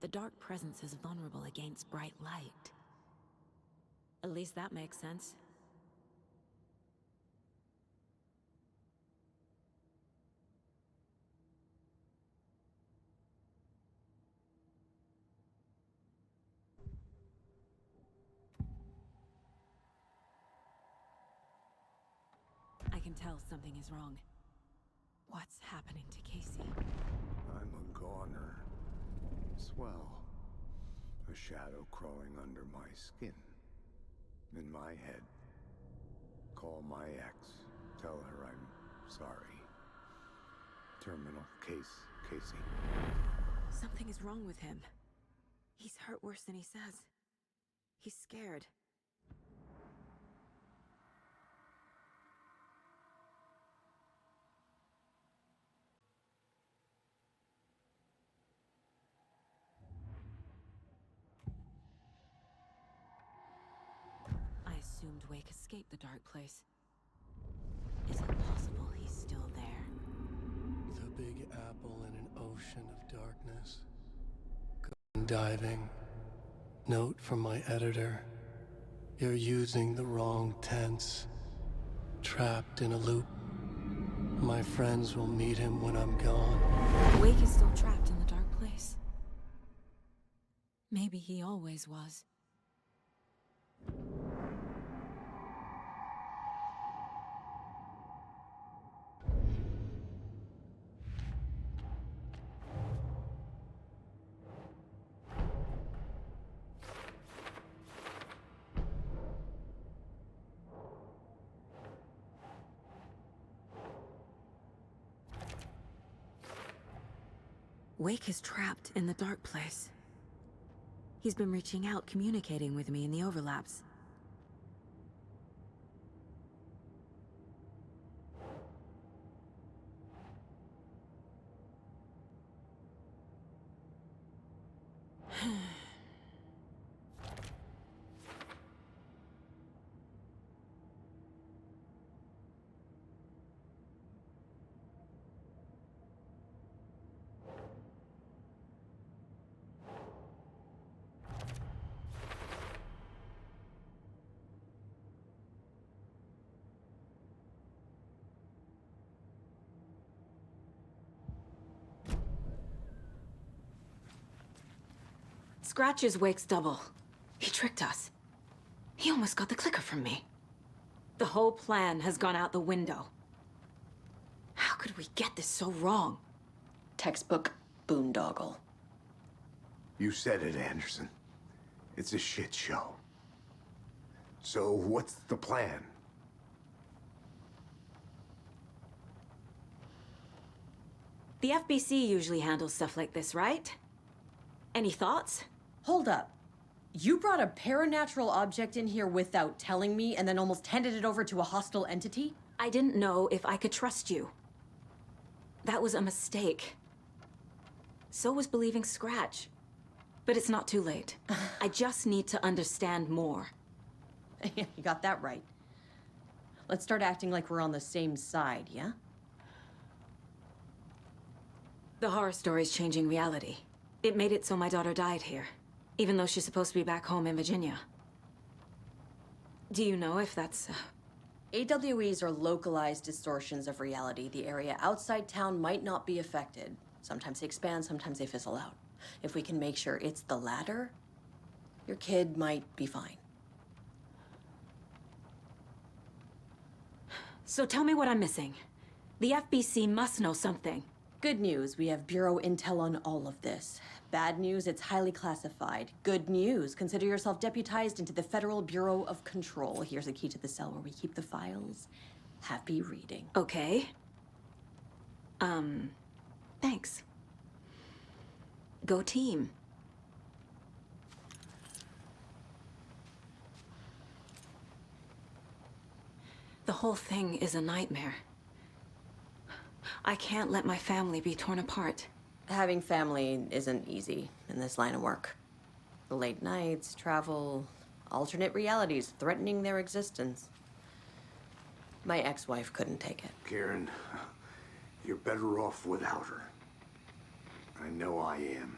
The dark presence is vulnerable against bright light. At least that makes sense. I can tell something is wrong. What's happening to Casey? I'm a goner. Swell. A shadow crawling under my skin. In my head. Call my ex. Tell her I'm sorry. Terminal case, Casey. Something is wrong with him. He's hurt worse than he says. He's scared. I assumed Wake escaped the dark place. Is it possible he's still there? The Big Apple in an ocean of darkness. Going diving. Note from my editor. You're using the wrong tense. Trapped in a loop. My friends will meet him when I'm gone. Wake is still trapped in the dark place. Maybe he always was. Wake is trapped in the dark place. He's been reaching out, communicating with me in the overlaps. Scratch is Wake's double. He tricked us. He almost got the clicker from me. The whole plan has gone out the window. How could we get this so wrong? Textbook boondoggle. You said it, Anderson. It's a shit show. So what's the plan? The FBC usually handles stuff like this, right? Any thoughts? Hold up. You brought a paranatural object in here without telling me and then almost handed it over to a hostile entity? I didn't know if I could trust you. That was a mistake. So was believing Scratch. But it's not too late. I just need to understand more. Yeah, you got that right. Let's start acting like we're on the same side, yeah? The horror story's changing reality. It made it so my daughter died here, even though she's supposed to be back home in Virginia. Do you know if that's... AWEs are localized distortions of reality. The area outside town might not be affected. Sometimes they expand, sometimes they fizzle out. If we can make sure it's the latter, your kid might be fine. So tell me what I'm missing. The FBC must know something. Good news, we have Bureau intel on all of this. Bad news, it's highly classified. Good news, consider yourself deputized into the Federal Bureau of Control. Here's a key to the cell where we keep the files. Happy reading. Okay. Thanks. Go team. The whole thing is a nightmare. I can't let my family be torn apart. Having family isn't easy in this line of work. The late nights, travel, alternate realities threatening their existence. My ex-wife couldn't take it. Karen, you're better off without her. I know I am.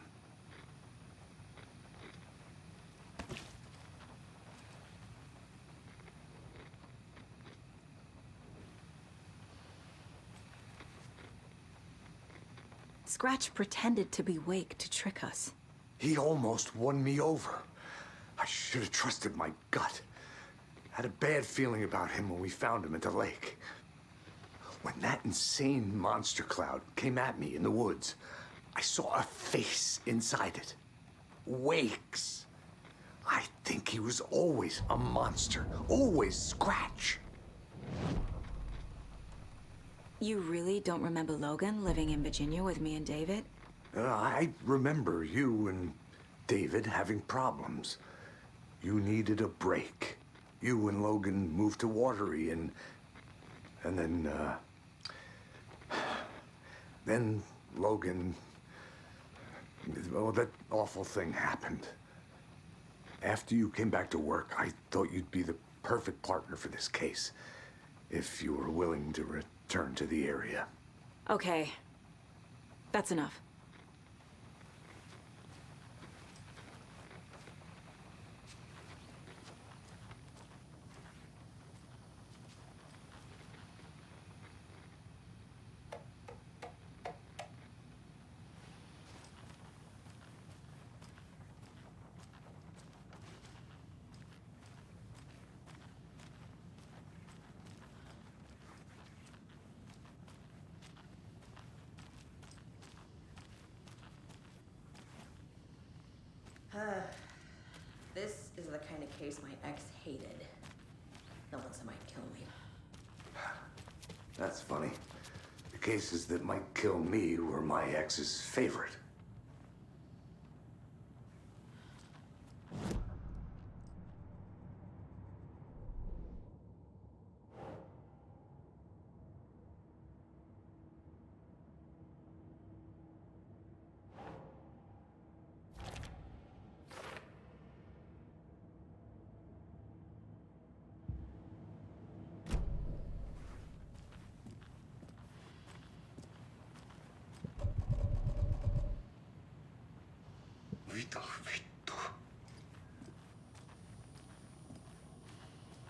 Scratch pretended to be Wake to trick us. He almost won me over. I should have trusted my gut. Had a bad feeling about him when we found him at the lake. When that insane monster cloud came at me in the woods, I saw a face inside it. Wake's. I think he was always a monster. Always Scratch. You really don't remember Logan living in Virginia with me and David? I remember you and David having problems. You needed a break. You and Logan moved to Watery and then Logan, well, that awful thing happened. After you came back to work, I thought you'd be the perfect partner for this case, if you were willing to return to the area. Okay. That's enough. This is the kind of case my ex hated. The ones that might kill me. That's funny. The cases that might kill me were my ex's favorite.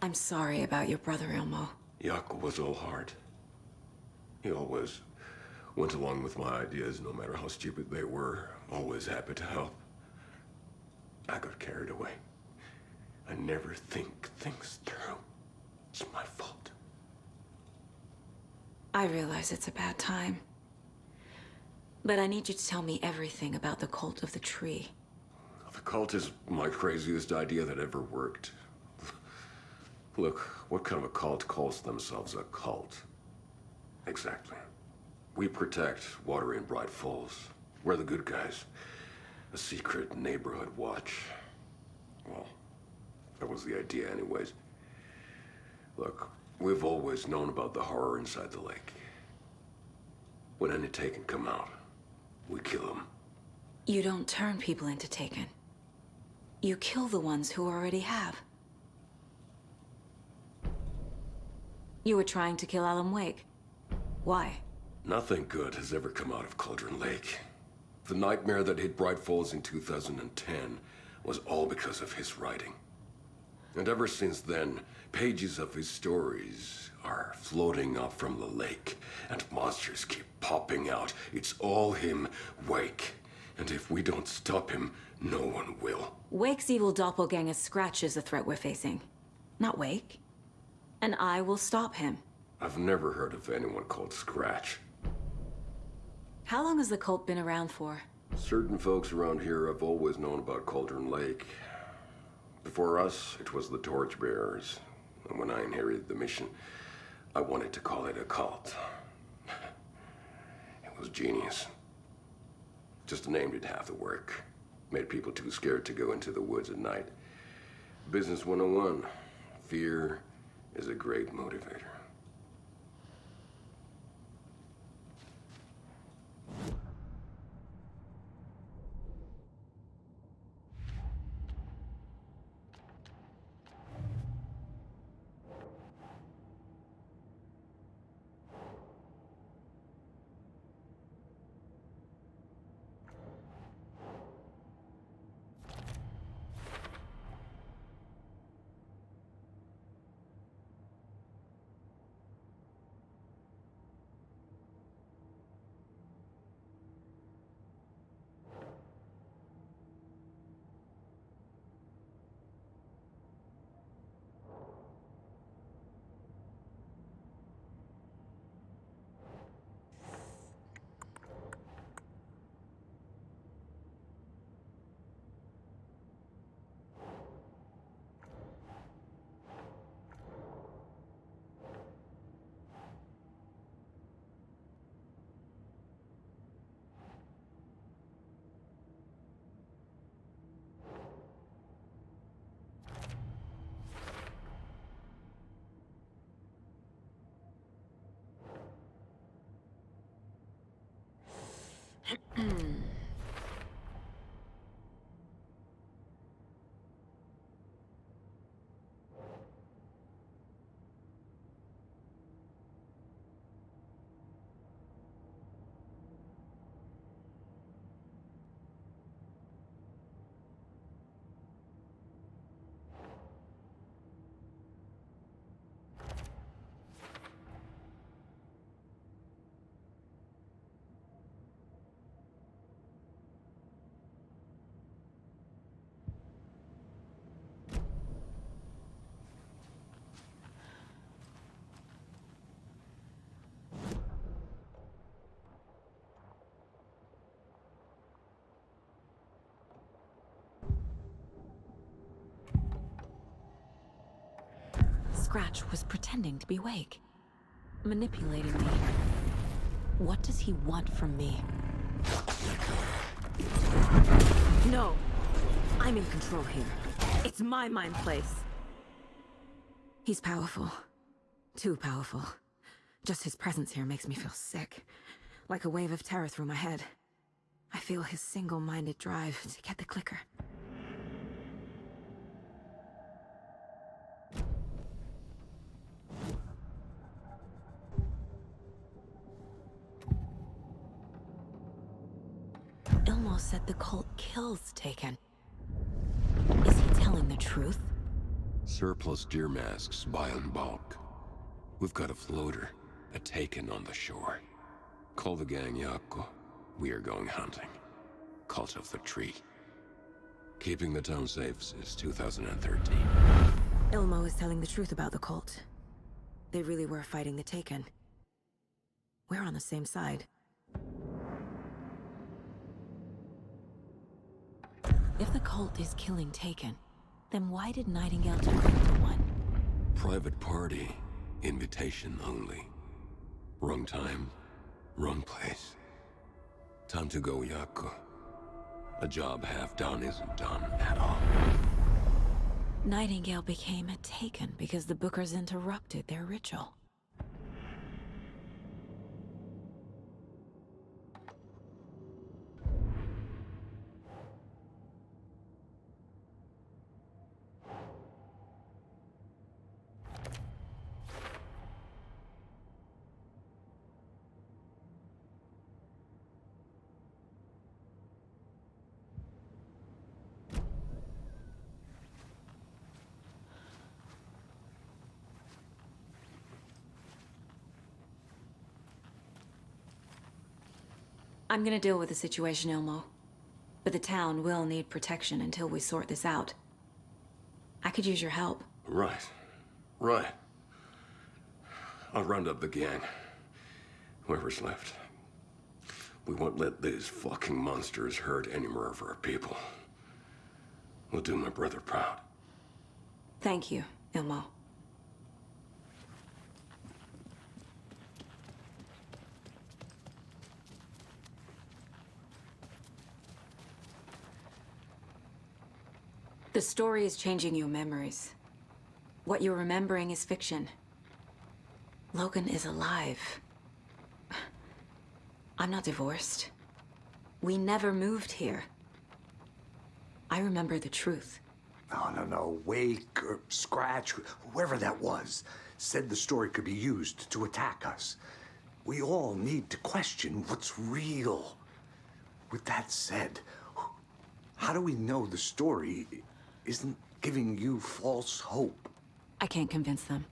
I'm sorry about your brother, Ilmo. Jaakko was all heart. He always went along with my ideas, no matter how stupid they were. Always happy to help. I got carried away. I never think things through. It's my fault. I realize it's a bad time. But I need you to tell me everything about the cult of the tree. The cult is my craziest idea that ever worked. Look, what kind of a cult calls themselves a cult? Exactly. We protect Water in Bright Falls. We're the good guys. A secret neighborhood watch. Well, that was the idea anyways. Look, we've always known about the horror inside the lake. When any Taken come out, we kill them. You don't turn people into Taken. You kill the ones who already have. You were trying to kill Alan Wake. Why? Nothing good has ever come out of Cauldron Lake. The nightmare that hit Bright Falls in 2010 was all because of his writing. And ever since then, pages of his stories are floating up from the lake, and monsters keep popping out. It's all him, Wake. And if we don't stop him, no one will. Wake's evil doppelganger Scratch is the threat we're facing, not Wake. And I will stop him. I've never heard of anyone called Scratch. How long has the cult been around for? Certain folks around here have always known about Cauldron Lake. Before us, it was the Torchbearers. And when I inherited the mission, I wanted to call it a cult. It was genius. Just the name did half the work. Made people too scared to go into the woods at night. Business 101. Fear is a great motivator. Scratch was pretending to be awake, manipulating me. What does he want from me? No! I'm in control here. It's my mind place. He's powerful. Too powerful. Just his presence here makes me feel sick. Like a wave of terror through my head. I feel his single-minded drive to get the clicker. Ilmo said the cult kills Taken. Is he telling the truth? Surplus deer masks buy in bulk. We've got a floater, a Taken on the shore. Call the gang Yako. We are going hunting. Cult of the Tree. Keeping the town safe since 2013. Ilmo is telling the truth about the cult. They really were fighting the Taken. We're on the same side. If the cult is killing Taken, then why did Nightingale turn into one? Private party. Invitation only. Wrong time, wrong place. Time to go, Yako. A job half done isn't done at all. Nightingale became a Taken because the Bookers interrupted their ritual. I'm gonna deal with the situation, Ilmo. But the town will need protection until we sort this out. I could use your help. Right. Right. I'll round up the gang. Whoever's left. We won't let these fucking monsters hurt any more of our people. We'll do my brother proud. Thank you, Ilmo. The story is changing your memories. What you're remembering is fiction. Logan is alive. I'm not divorced. We never moved here. I remember the truth. No. Wake or Scratch, whoever that was, said the story could be used to attack us. We all need to question what's real. With that said, how do we know the story isn't giving you false hope? I can't convince them.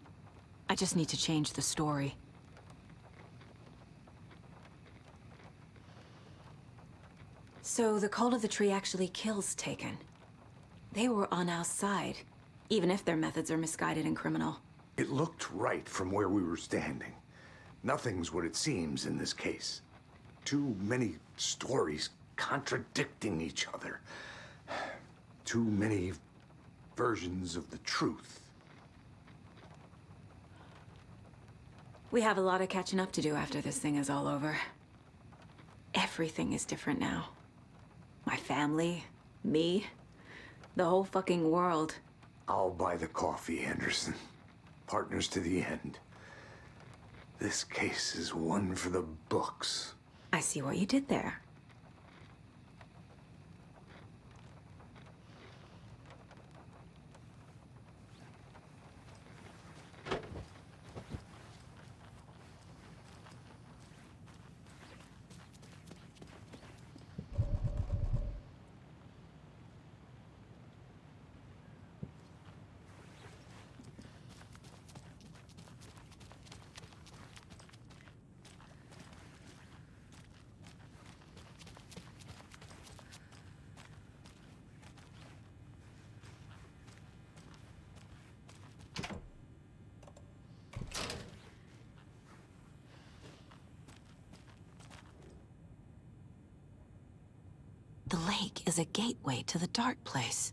I just need to change the story. So the Cult of the Tree actually kills Taken. They were on our side, even if their methods are misguided and criminal. It looked right from where we were standing. Nothing's what it seems in this case. Too many stories contradicting each other. Too many versions of the truth. We have a lot of catching up to do after this thing is all over. Everything is different now. My family, me, the whole fucking world. I'll buy the coffee, Anderson. Partners to the end. This case is one for the books. I see what you did there. The lake is a gateway to the dark place.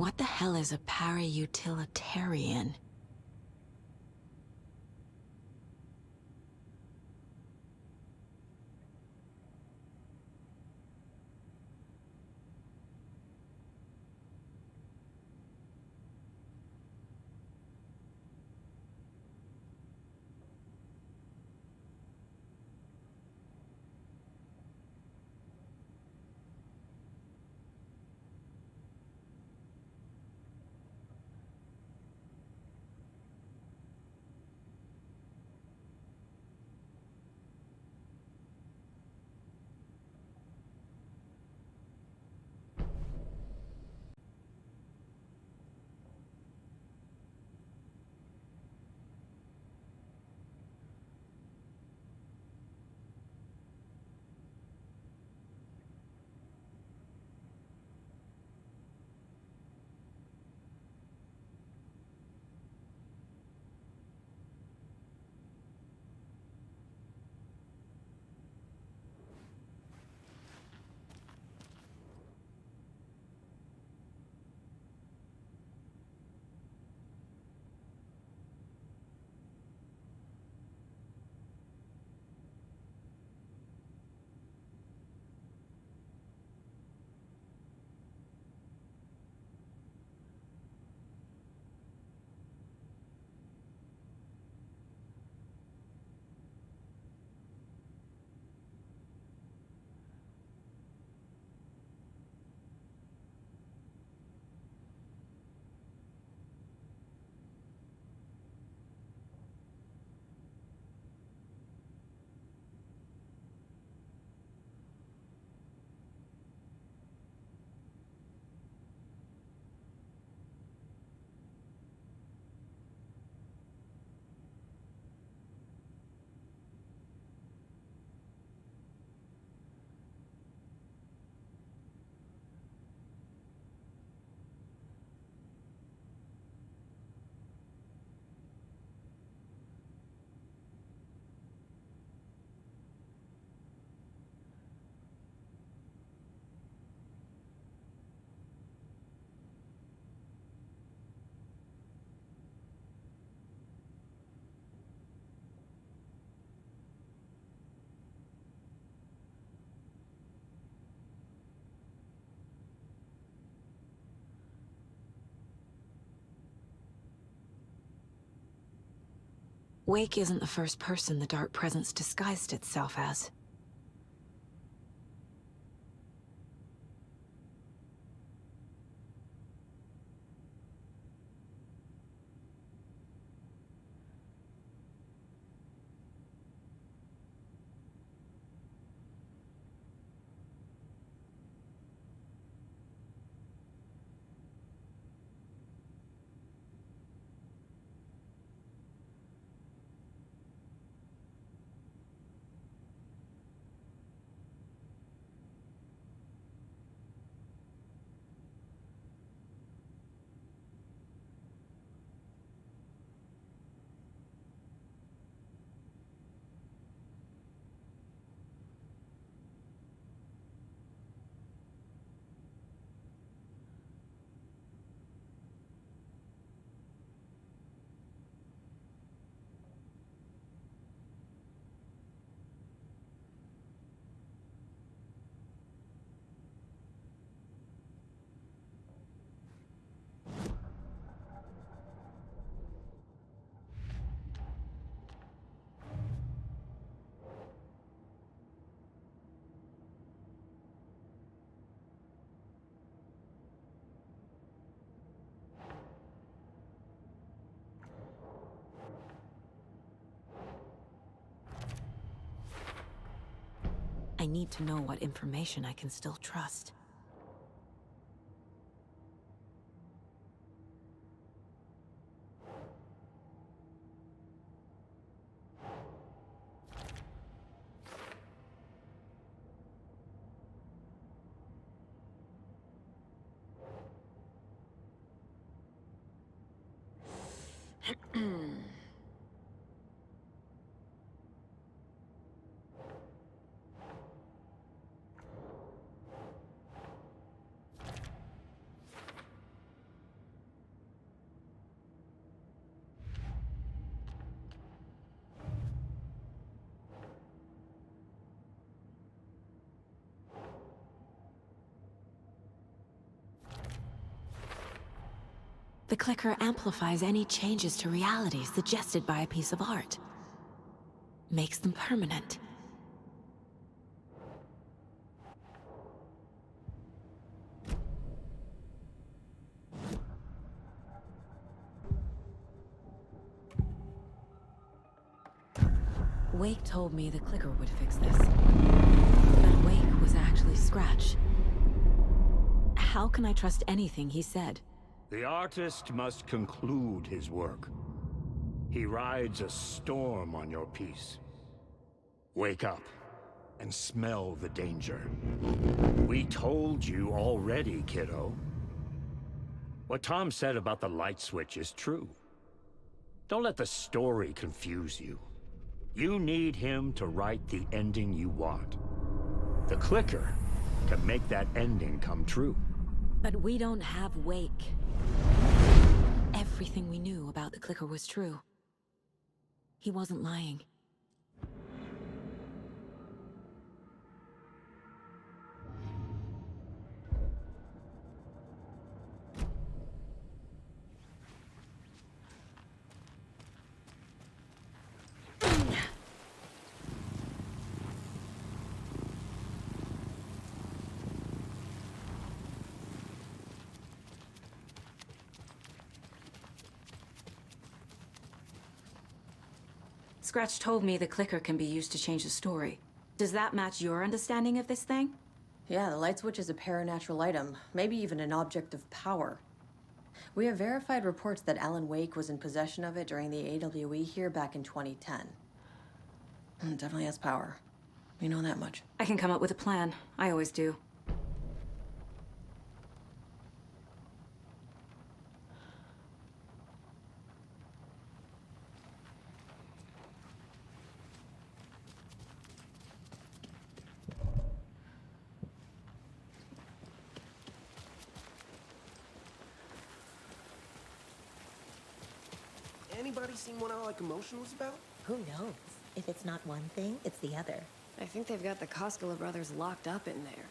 What the hell is a para-utilitarian? Wake isn't the first person the Dark Presence disguised itself as. I need to know what information I can still trust. The clicker amplifies any changes to reality suggested by a piece of art. Makes them permanent. Wake told me the clicker would fix this. But Wake was actually Scratch. How can I trust anything he said? The artist must conclude his work. He rides a storm on your piece. Wake up and smell the danger. We told you already, kiddo. What Tom said about the light switch is true. Don't let the story confuse you. You need him to write the ending you want. The clicker can make that ending come true. But we don't have Wake. Everything we knew about the clicker was true. He wasn't lying. Scratch told me the clicker can be used to change the story. Does that match your understanding of this thing? Yeah, the light switch is a paranatural item, maybe even an object of power. We have verified reports that Alan Wake was in possession of it during the AWE here back in 2010. It definitely has power. We know that much. I can come up with a plan. I always do. Anybody seen what All Like Emotion was about? Who knows? If it's not one thing, it's the other. I think they've got the Koskela brothers locked up in there.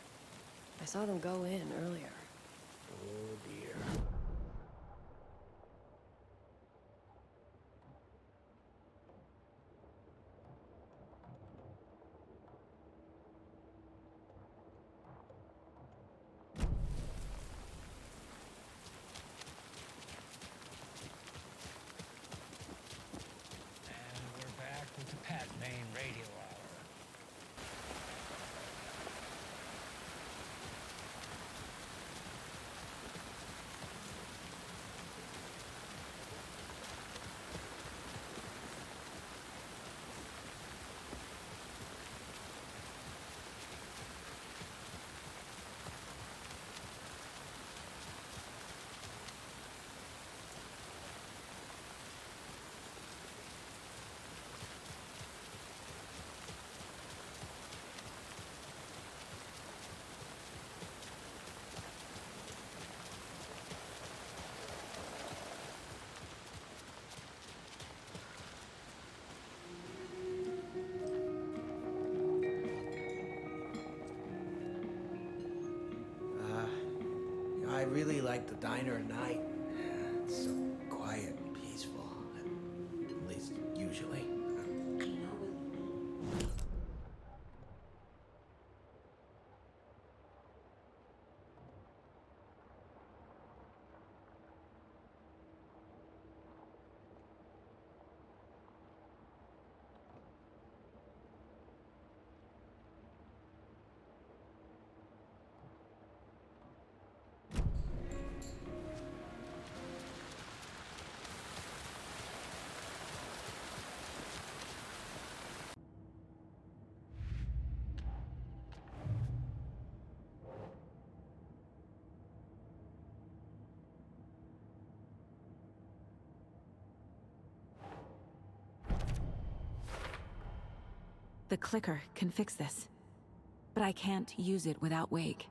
I saw them go in earlier. Oh dear. I really like the diner at night. It's so quiet and peaceful. At least, usually. The clicker can fix this. But I can't use it without Wake.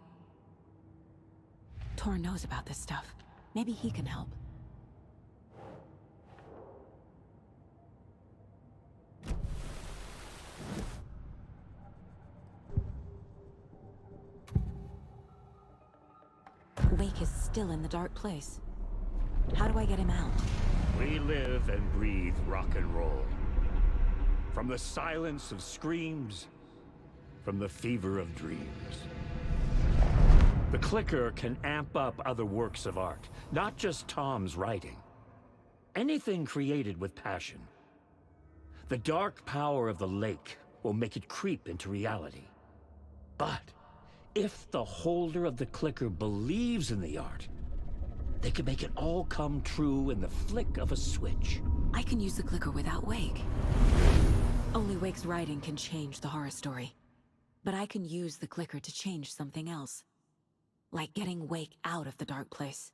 Tor knows about this stuff. Maybe he can help. Wake is still in the dark place. How do I get him out? We live and breathe rock and roll. From the silence of screams, from the fever of dreams. The clicker can amp up other works of art, not just Tom's writing. Anything created with passion. The dark power of the lake will make it creep into reality. But if the holder of the clicker believes in the art, they can make it all come true in the flick of a switch. I can use the clicker without Wake. Only Wake's writing can change the horror story. But I can use the clicker to change something else. Like getting Wake out of the dark place.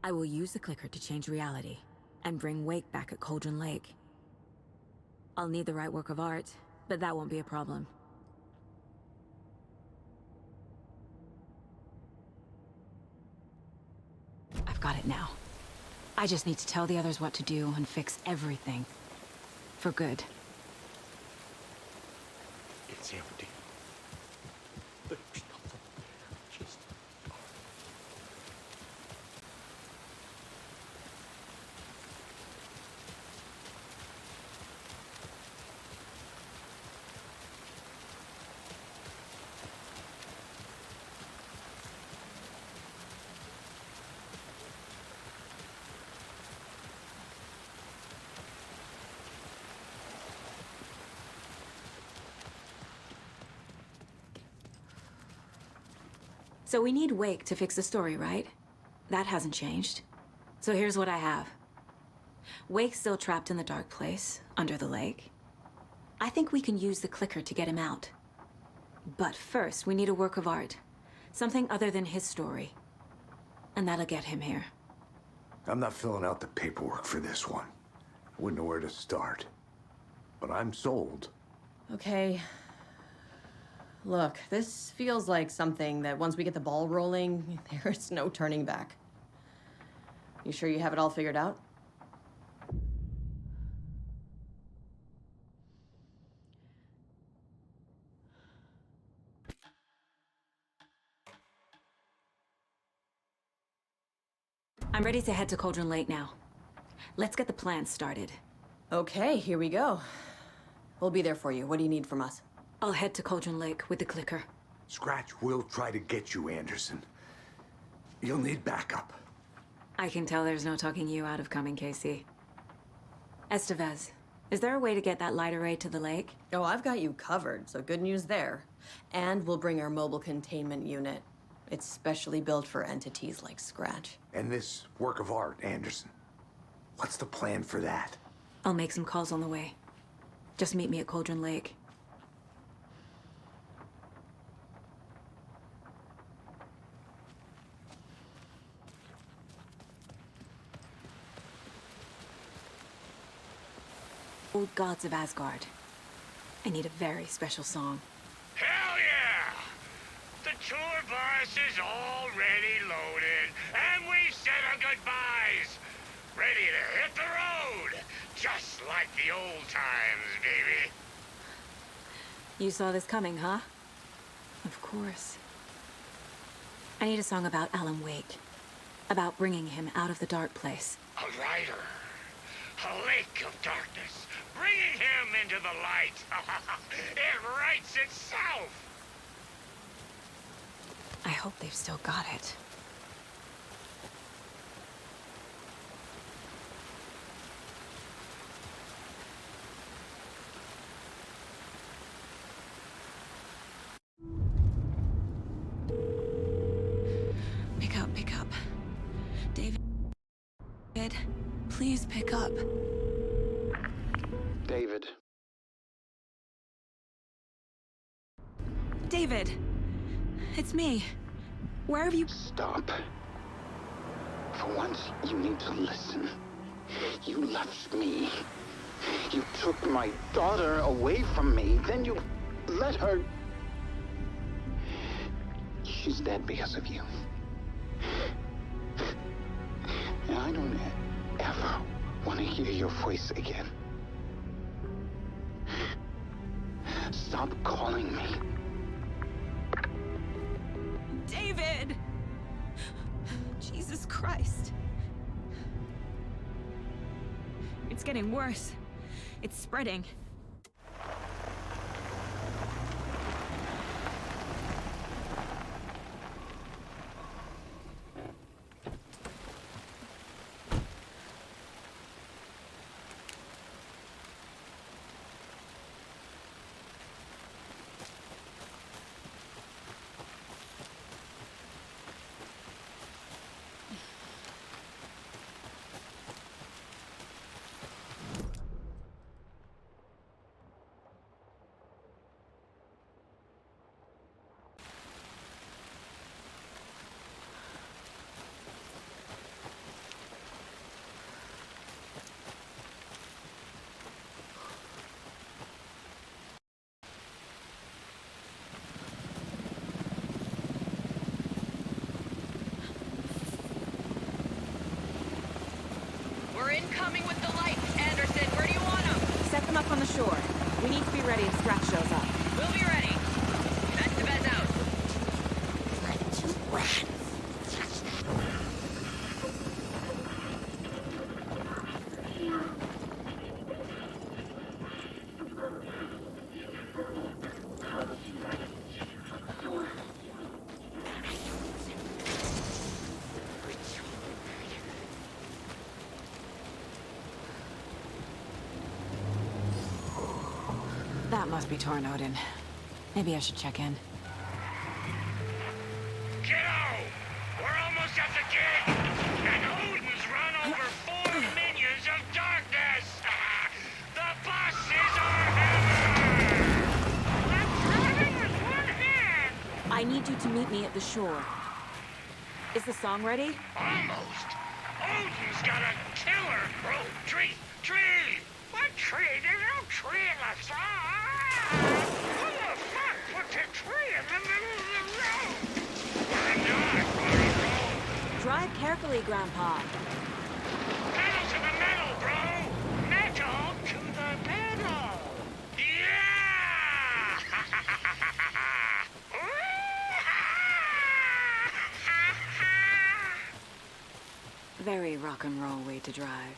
I will use the clicker to change reality, and bring Wake back at Cauldron Lake. I'll need the right work of art, but that won't be a problem. I've got it now. I just need to tell the others what to do and fix everything. For good. It's empty. There's nothing there. Just... So we need Wake to fix the story, right? That hasn't changed. So here's what I have. Wake's still trapped in the dark place, under the lake. I think we can use the clicker to get him out. But first, we need a work of art. Something other than his story. And that'll get him here. I'm not filling out the paperwork for this one. I wouldn't know where to start. But I'm sold. Okay. Look, this feels like something that once we get the ball rolling, there's no turning back. You sure you have it all figured out? I'm ready to head to Cauldron Lake now. Let's get the plan started. Okay, here we go. We'll be there for you. What do you need from us? I'll head to Cauldron Lake with the clicker. Scratch will try to get you, Anderson. You'll need backup. I can tell there's no talking you out of coming, Casey. Estevez, is there a way to get that light array to the lake? Oh, I've got you covered, so good news there. And we'll bring our mobile containment unit. It's specially built for entities like Scratch. And this work of art, Anderson. What's the plan for that? I'll make some calls on the way. Just meet me at Cauldron Lake. Old gods of Asgard. I need a very special song. Hell yeah! The tour bus is already loaded, and we said our goodbyes. Ready to hit the road, just like the old times, baby. You saw this coming, huh? Of course. I need a song about Alan Wake. About bringing him out of the dark place. A writer. A lake of darkness. Bringing him into the light. It writes itself. I hope they've still got it. Pick up. David, please pick up. David, it's me. Where have you... Stop. For once, you need to listen. You left me. You took my daughter away from me, then you let her... She's dead because of you. And I don't ever want to hear your voice again. Stop calling me. David! Jesus Christ. It's getting worse. It's spreading. We're incoming with the lights, Anderson. Where do you want them? Set them up on the shore. We need to be ready if Scratch shows up. We'll be ready. That's the best out. That must be Tornodin. Maybe I should check in. Kiddo! We're almost at the gate! And Odin's run over 4 minions of darkness! The bosses are hammered! I'm driving with one hand! I need you to meet me at the shore. Is the song ready? Almost! Odin's got a killer! Oh, tree! Tree! What tree? There's no tree in the song! Who the fuck put the tree in the middle of the road? We're not on a road! Drive carefully, Grandpa. Pedal to the metal, bro! Metal to the metal! Yeah! Very rock and roll way to drive.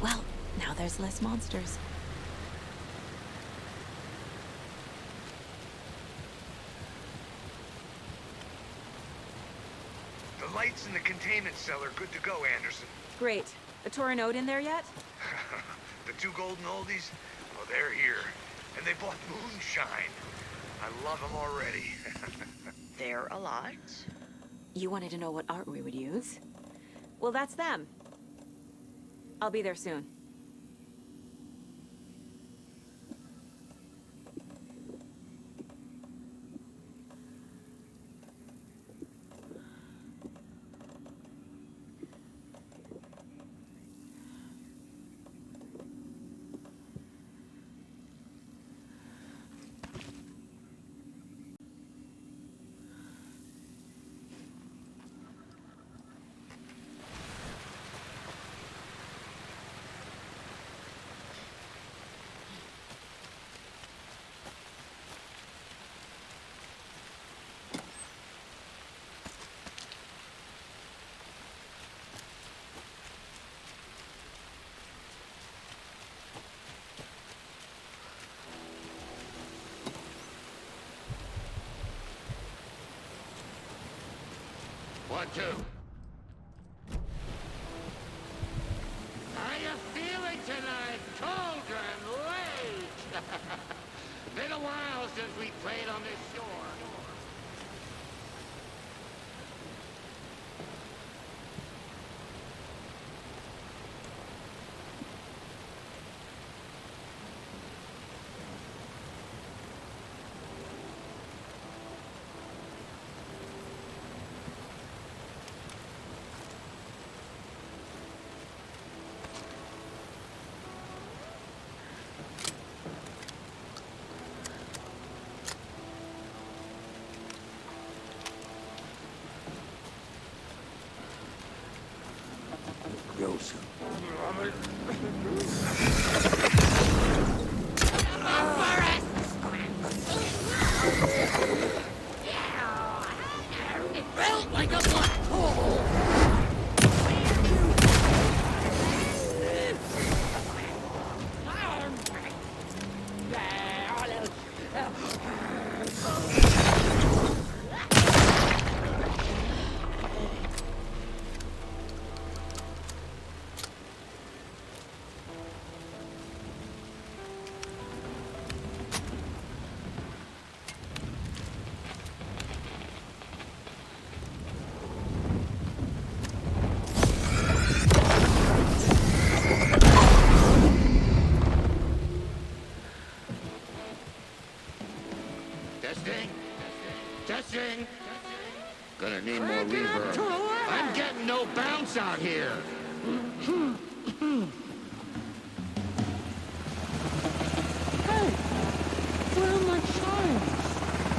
Well, now there's less monsters. The lights in the containment cell are good to go, Anderson. Great. The Tornode in there yet? The 2 golden oldies? Oh, they're here. And they bought moonshine. I love them already. They're a lot. You wanted to know what art we would use? Well, that's them. I'll be there soon. one too. How you feeling tonight, children? Late. Been a while since we played on this shore. Goes. It felt like a black hole. Testing. Gonna need more reverb. I'm getting no bounce out here. Hey, where are my chimes?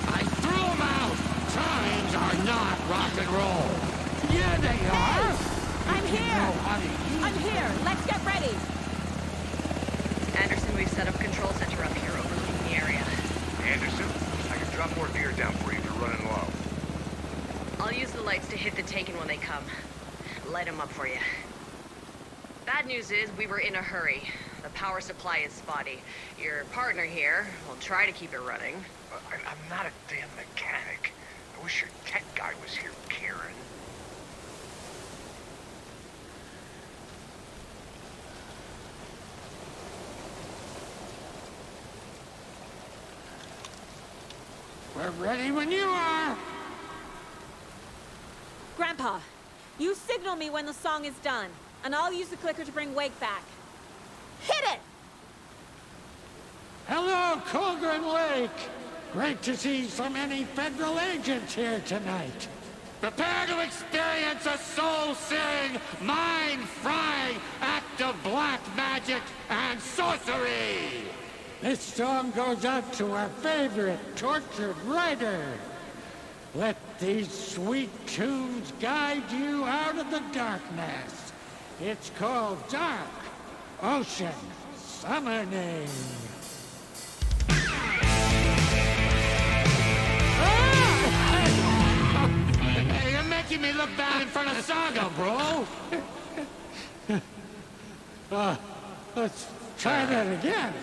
I threw them out. Chimes are not rock and roll. Yeah, they are. I'm here. I'm here. Let's get ready. Anderson, we've set up control center up here overlooking the area. Anderson, I can drop more gear down for you if you're running low. I'll use the lights to hit the Taken when they come. Light them up for you. Bad news is we were in a hurry. The power supply is spotty. Your partner here will try to keep it running. I'm not a damn mechanic. I wish your tech guy was here, Karen. We're ready when you are. Grandpa, you signal me when the song is done, and I'll use the clicker to bring Wake back. Hit it! Hello, Colgren Lake. Great to see so many federal agents here tonight. Prepare to experience a soul-searing, mind-frying act of black magic and sorcery. This song goes out to our favorite tortured writer. Let these sweet tunes guide you out of the darkness. It's called Dark Ocean Summoning. Hey, you're making me look bad in front of Saga, bro. Let's try that again.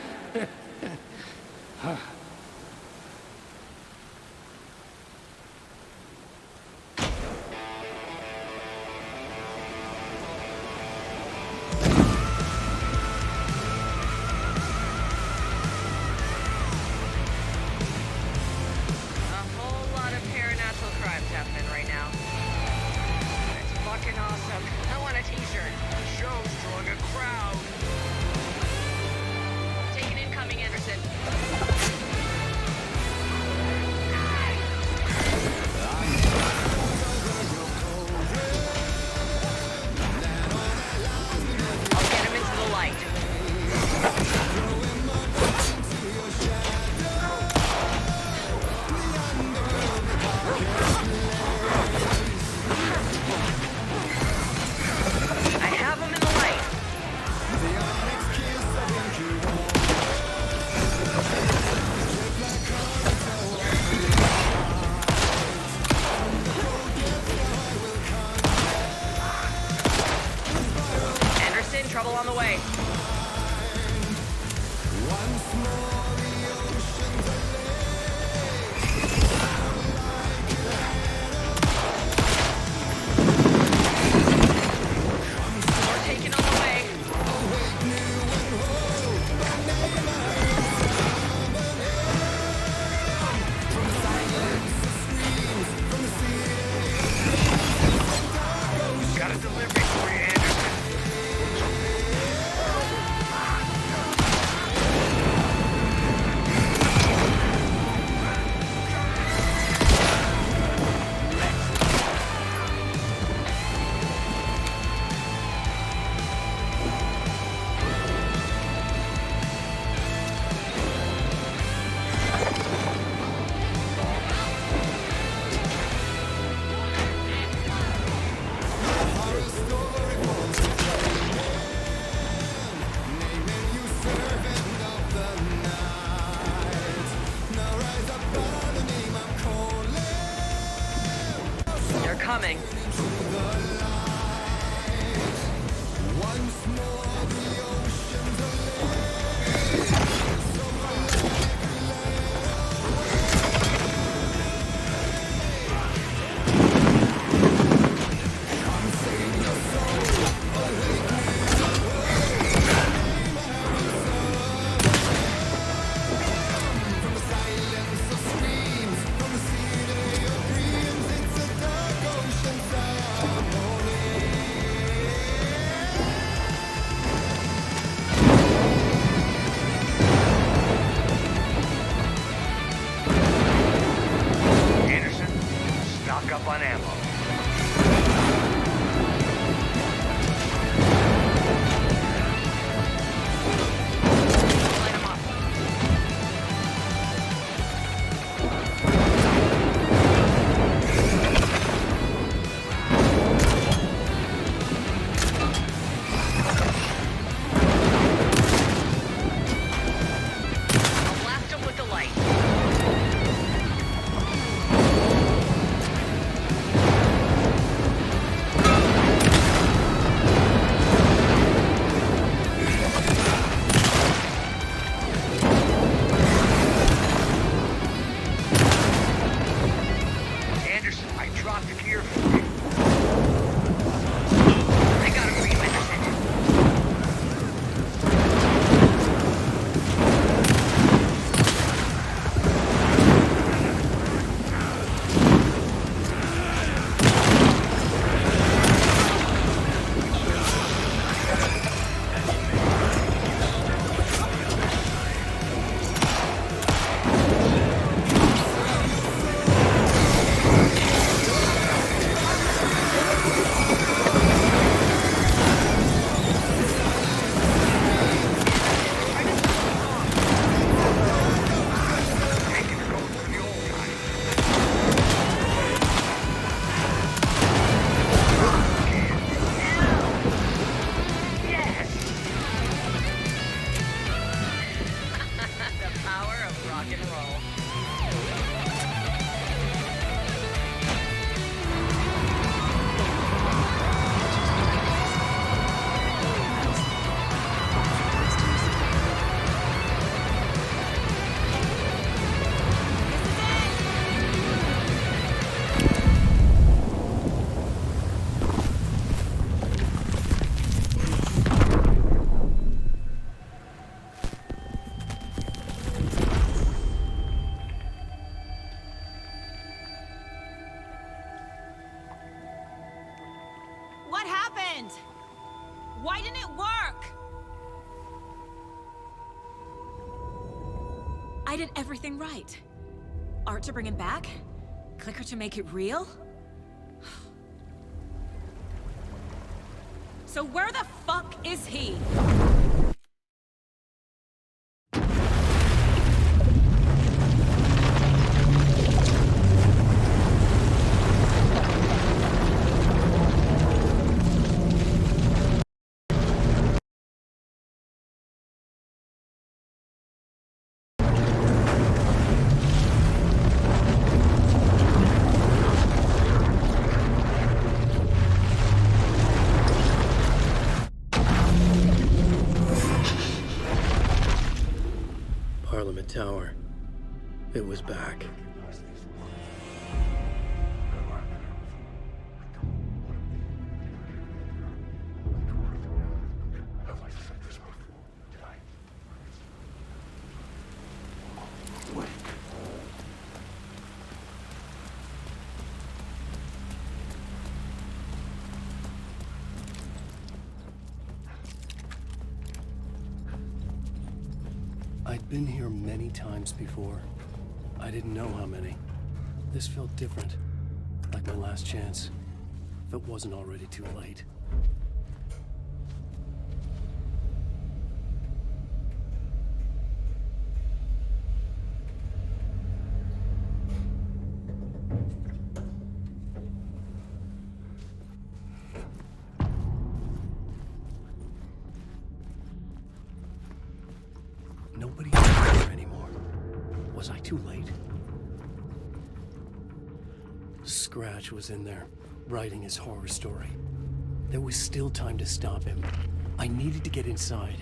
happened? Why didn't it work? I did everything right. Art to bring him back? Clicker to make it real? So where the fuck is he? Tower. It was back. I'd been here many times before. I didn't know how many. This felt different, like my last chance, if it wasn't already too late. Nobody was there anymore. Was I too late? Scratch was in there, writing his horror story. There was still time to stop him. I needed to get inside.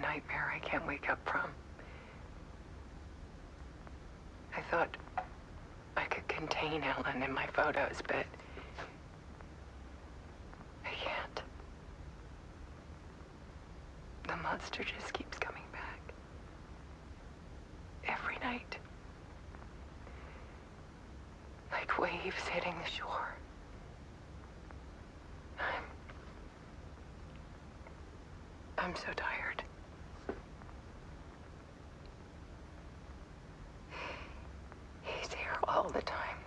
Nightmare I can't wake up from. I thought I could contain Ellen in my photos, but I can't. The monster just keeps coming back. Every night. Like waves hitting the shore. I'm so tired. He's here all the time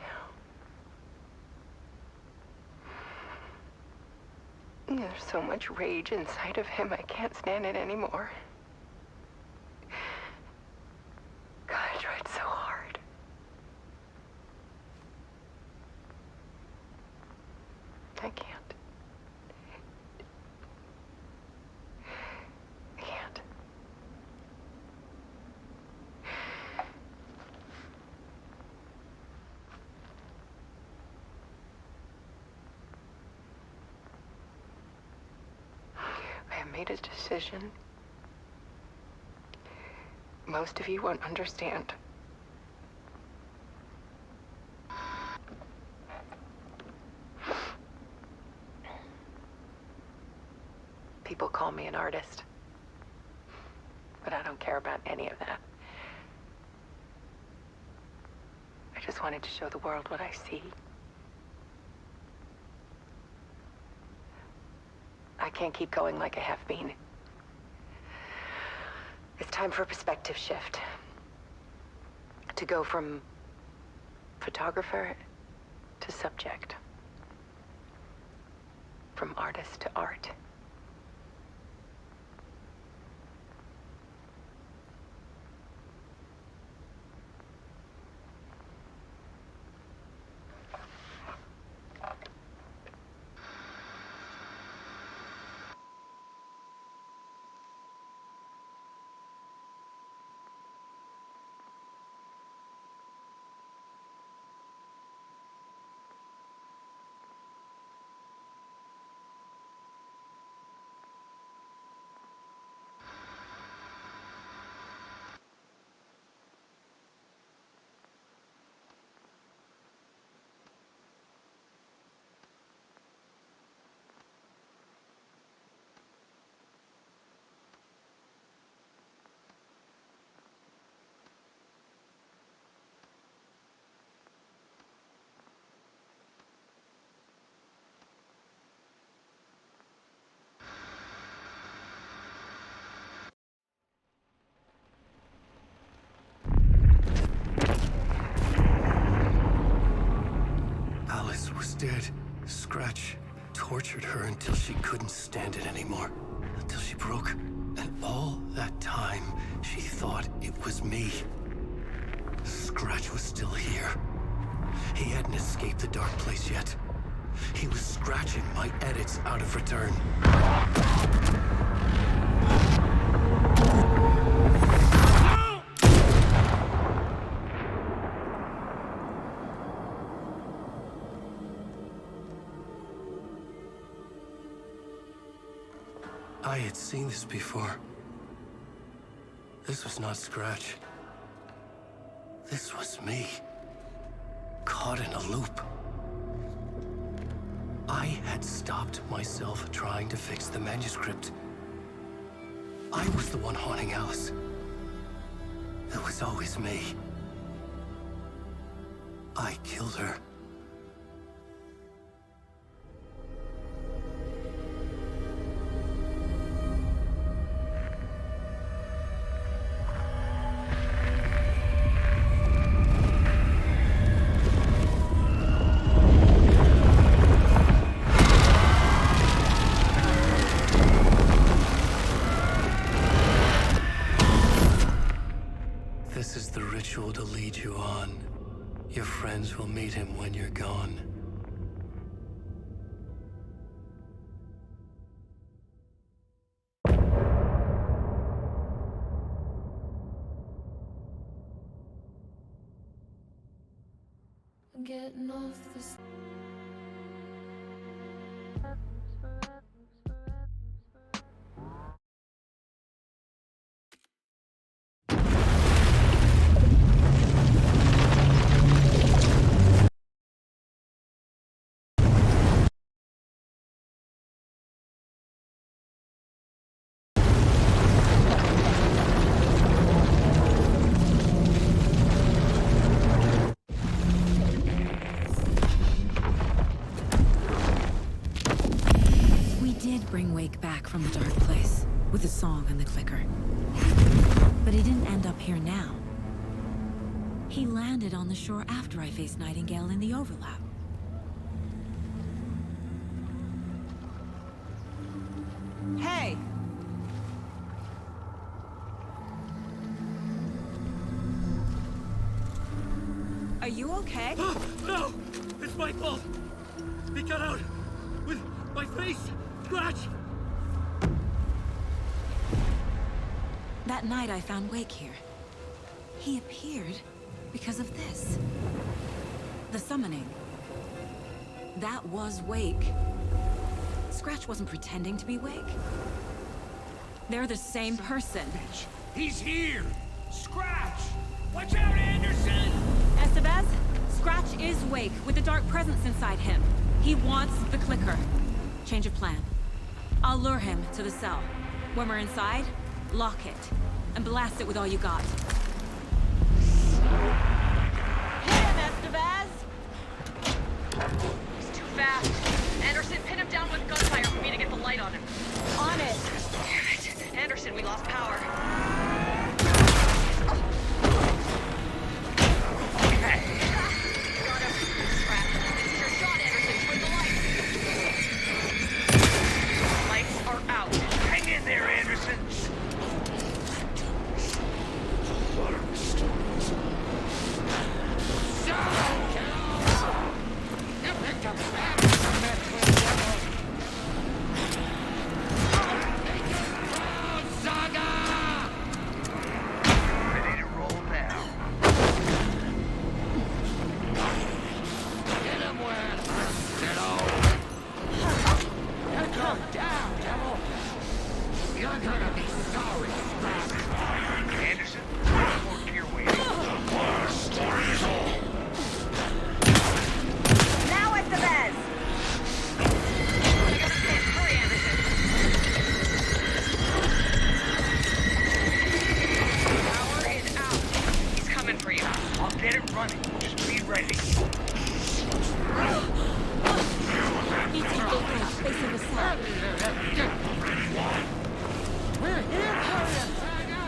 now. There's so much rage inside of him, I can't stand it anymore. God, I tried so hard. I can't. Made a decision. Most of you won't understand. People call me an artist, but I don't care about any of that. I just wanted to show the world what I see. I can't keep going like I have been. It's time for a perspective shift. To go from photographer to subject. From artist to art. did. Scratch tortured her until she couldn't stand it anymore. Until she broke. And all that time, she thought it was me. Scratch was still here. He hadn't escaped the dark place yet. He was scratching my edits out of return. I had seen this before. This was not Scratch. This was me. Caught in a loop. I had stopped myself trying to fix the manuscript. I was the one haunting Alice. It was always me. I killed her. This is the ritual to lead you on. Your friends will meet him when you're gone. Getting off this. Bring Wake back from the dark place with the song and the clicker. But he didn't end up here now. He landed on the shore after I faced Nightingale in the overlap. Hey! Are you okay? No! It's my fault! He got out with my face! Scratch! That night I found Wake here. He appeared because of this. The summoning. That was Wake. Scratch wasn't pretending to be Wake. They're the same person. He's here! Scratch! Watch out, Anderson! Estevez, Scratch is Wake with the dark presence inside him. He wants the clicker. Change of plan. I'll lure him to the cell. When we're inside, lock it, and blast it with all you got. Hit him, Estevez! He's too fast. Anderson, pin him down with gunfire for me to get the light on him. On it! Damn it. Anderson, we lost power. Okay. Got him. Scratch. This is your shot, Anderson. Twin the lights. Lights are out. Hang in there, Anderson. You picked up fast from that twin devil. Make it proud, Saga! Ready to roll now. Get him where it hurts, kiddo. Get her down, devil. You're gonna be sorry, Scratch. Anderson, more gear waiting. Now at the bed. Hurry, Anderson. Power is out. He's coming for you. I'll get it running. Just be ready. You take the bridge facing the cell. We're here for you, Saga!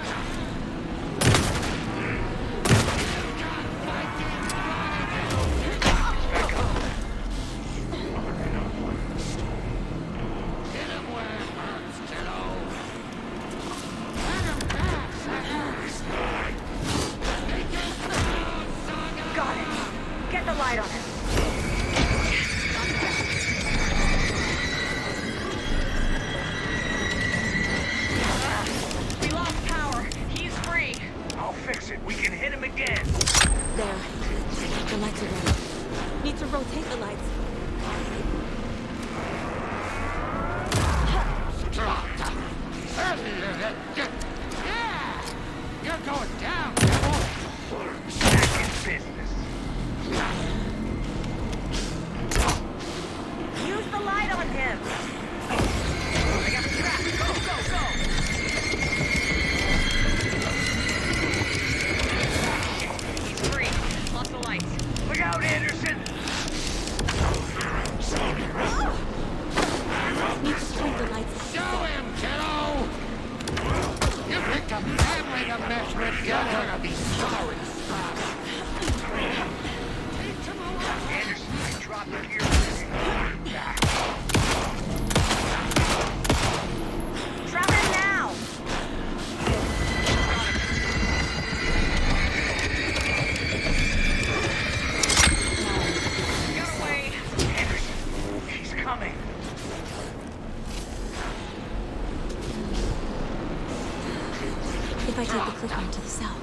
if I take the cliff into the cell?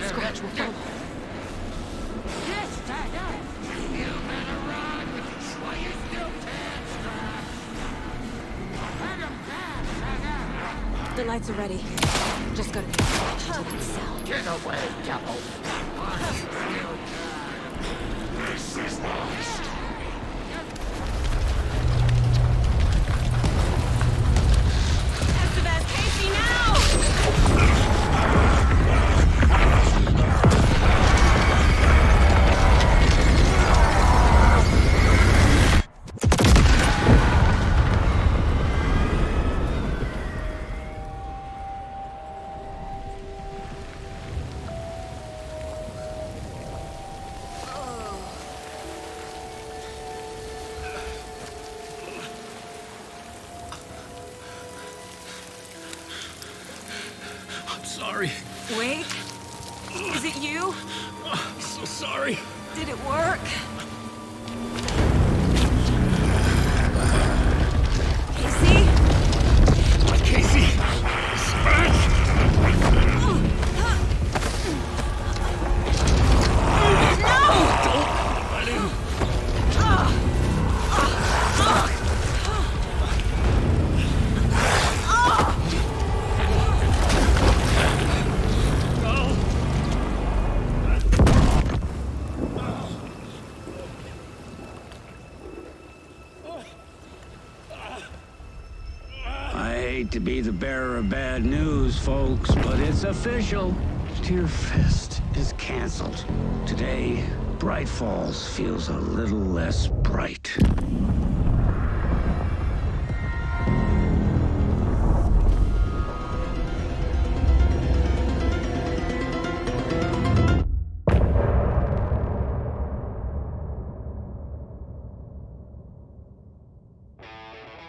Scratch will follow. Yes, Tiger! You better run while you still can, Stripe! Let him pass, Tiger! The lights are ready. Just gotta pay attention to that cell. Get away, devil! This is lost. Casey, now! Sorry. Wake? Is it you? I'm so sorry. Did it work? Casey? Casey! Scratch! To be the bearer of bad news, folks, but it's official. Tear Fest is canceled. Today, Bright Falls feels a little less bright.